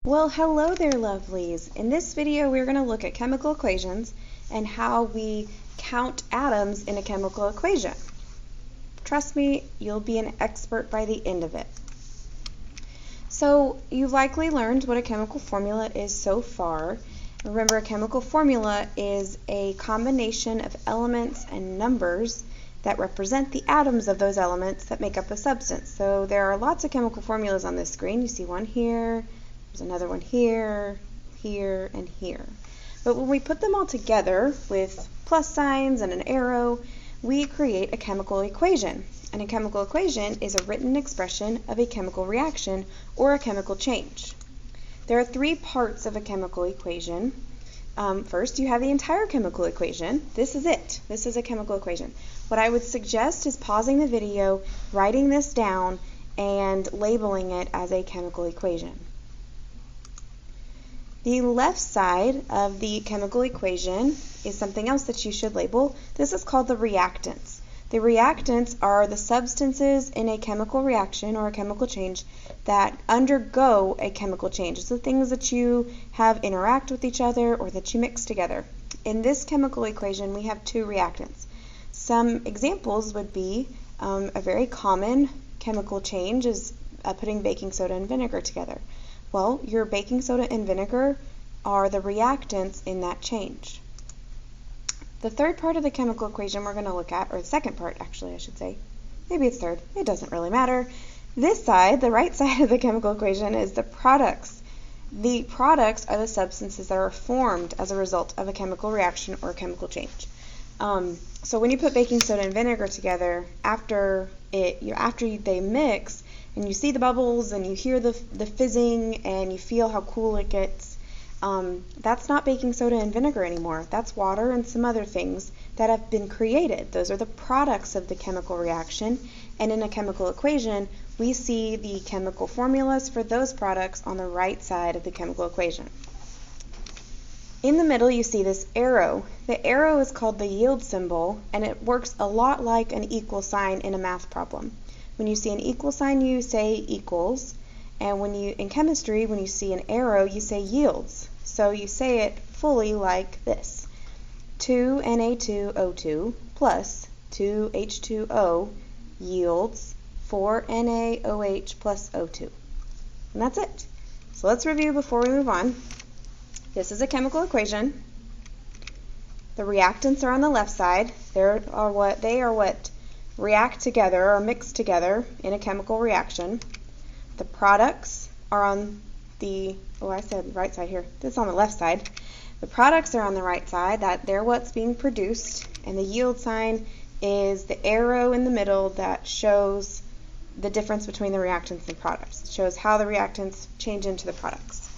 Well, hello there, lovelies. In this video, we're going to look at chemical equations and how we count atoms in a chemical equation. Trust me, you'll be an expert by the end of it. So, you've likely learned what a chemical formula is so far. Remember, a chemical formula is a combination of elements and numbers that represent the atoms of those elements that make up a substance. So, there are lots of chemical formulas on this screen. You see one here. There's another one here, here, and here. But when we put them all together with plus signs and an arrow, we create a chemical equation. And a chemical equation is a written expression of a chemical reaction or a chemical change. There are three parts of a chemical equation. First, you have the entire chemical equation. This is it. This is a chemical equation. What I would suggest is pausing the video, writing this down, and labeling it as a chemical equation. The left side of the chemical equation is something else that you should label. This is called the reactants. The reactants are the substances in a chemical reaction or a chemical change that undergo a chemical change. It's the things that you have interact with each other or that you mix together. In this chemical equation, we have two reactants. Some examples would be a very common chemical change is putting baking soda and vinegar together. Well, your baking soda and vinegar are the reactants in that change. The third part of the chemical equation we're going to look at, or the second part actually I should say, maybe it's third, it doesn't really matter. This side, the right side of the chemical equation, is the products. The products are the substances that are formed as a result of a chemical reaction or a chemical change. So when you put baking soda and vinegar together, after they mix, and you see the bubbles and you hear the fizzing and you feel how cool it gets, that's not baking soda and vinegar anymore. That's water and some other things that have been created. Those are the products of the chemical reaction. And in a chemical equation, we see the chemical formulas for those products on the right side of the chemical equation. In the middle, you see this arrow. The arrow is called the yield symbol, and it works a lot like an equal sign in a math problem. When you see an equal sign, you say equals, and in chemistry, when you see an arrow, you say yields. So you say it fully like this: 2Na2O2 plus 2H2O yields 4NaOH plus O2. And that's it. So let's review before we move on. This is a chemical equation. The reactants are on the left side. They are what react together or mix together in a chemical reaction. The products are on the, I said right side here. This is on the left side. The products are on the right side. They're what's being produced. And the yield sign is the arrow in the middle that shows the difference between the reactants and products. It shows how the reactants change into the products.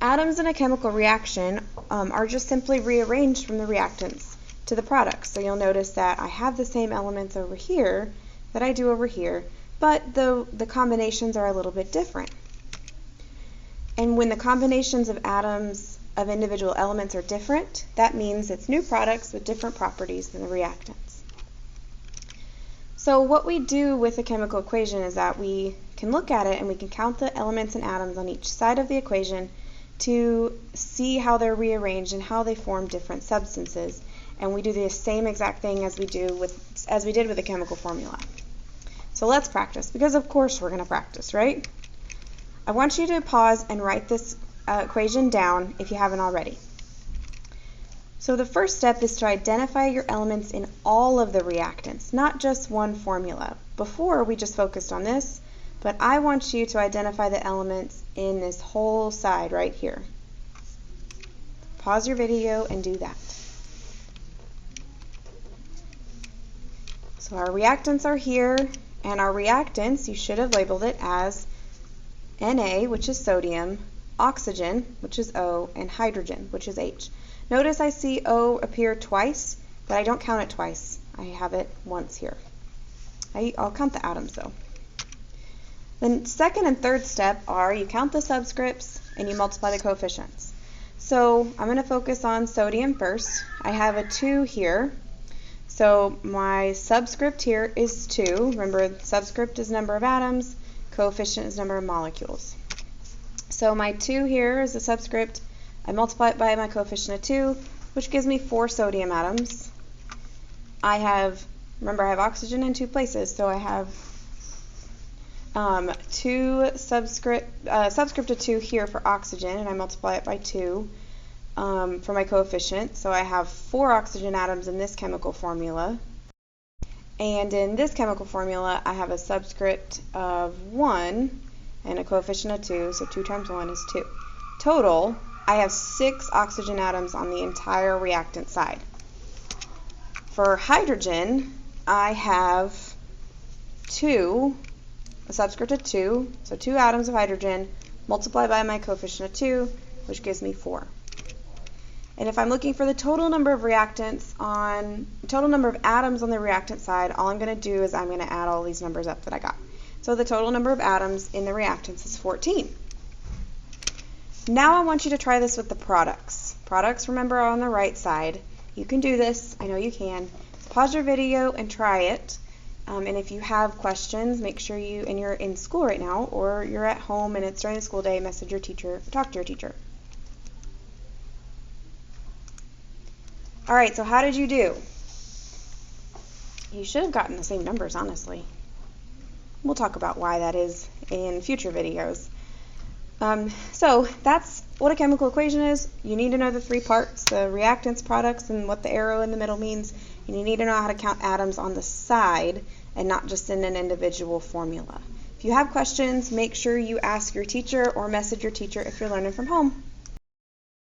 Atoms in a chemical reaction are just simply rearranged from the reactants to the products. So you'll notice that I have the same elements over here that I do over here, but the combinations are a little bit different. And when the combinations of atoms of individual elements are different, that means it's new products with different properties than the reactants. So what we do with a chemical equation is that we can look at it and we can count the elements and atoms on each side of the equation to see how they're rearranged and how they form different substances. And we do the same exact thing as we did with the chemical formula. So let's practice, because of course we're going to practice, right? I want you to pause and write this equation down if you haven't already. So the first step is to identify your elements in all of the reactants, not just one formula. Before we just focused on this, but I want you to identify the elements in this whole side right here. Pause your video and do that. So our reactants are here, and our reactants, you should have labeled it as Na, which is sodium, oxygen, which is O, and hydrogen, which is H. Notice I see O appear twice, but I don't count it twice. I have it once here. I'll count the atoms though. The second and third step are you count the subscripts and you multiply the coefficients. So I'm going to focus on sodium first. I have a 2 here. So my subscript here is 2. Remember, subscript is number of atoms, coefficient is number of molecules. So my 2 here is a subscript. I multiply it by my coefficient of 2, which gives me 4 sodium atoms. Remember I have oxygen in 2 places, so I have 2 subscript of 2 here for oxygen, and I multiply it by 2 for my coefficient. So I have 4 oxygen atoms in this chemical formula. And in this chemical formula, I have a subscript of 1 and a coefficient of 2, so 2 times 1 is 2. Total, I have 6 oxygen atoms on the entire reactant side. For hydrogen, I have a subscript of 2, so 2 atoms of hydrogen multiplied by my coefficient of 2, which gives me 4. And if I'm looking for the total number of atoms on the reactant side, all I'm going to do is I'm going to add all these numbers up that I got. So the total number of atoms in the reactants is 14. Now I want you to try this with the products. Products, remember, are on the right side. You can do this. I know you can. Pause your video and try it. And if you have questions, make sure and you're in school right now, or you're at home and it's during the school day, message your teacher, talk to your teacher. All right, so how did you do? You should have gotten the same numbers, honestly. We'll talk about why that is in future videos. So that's what a chemical equation is. You need to know the 3 parts, the reactants, products, and what the arrow in the middle means. And you need to know how to count atoms on the side and not just in an individual formula. If you have questions, make sure you ask your teacher or message your teacher if you're learning from home.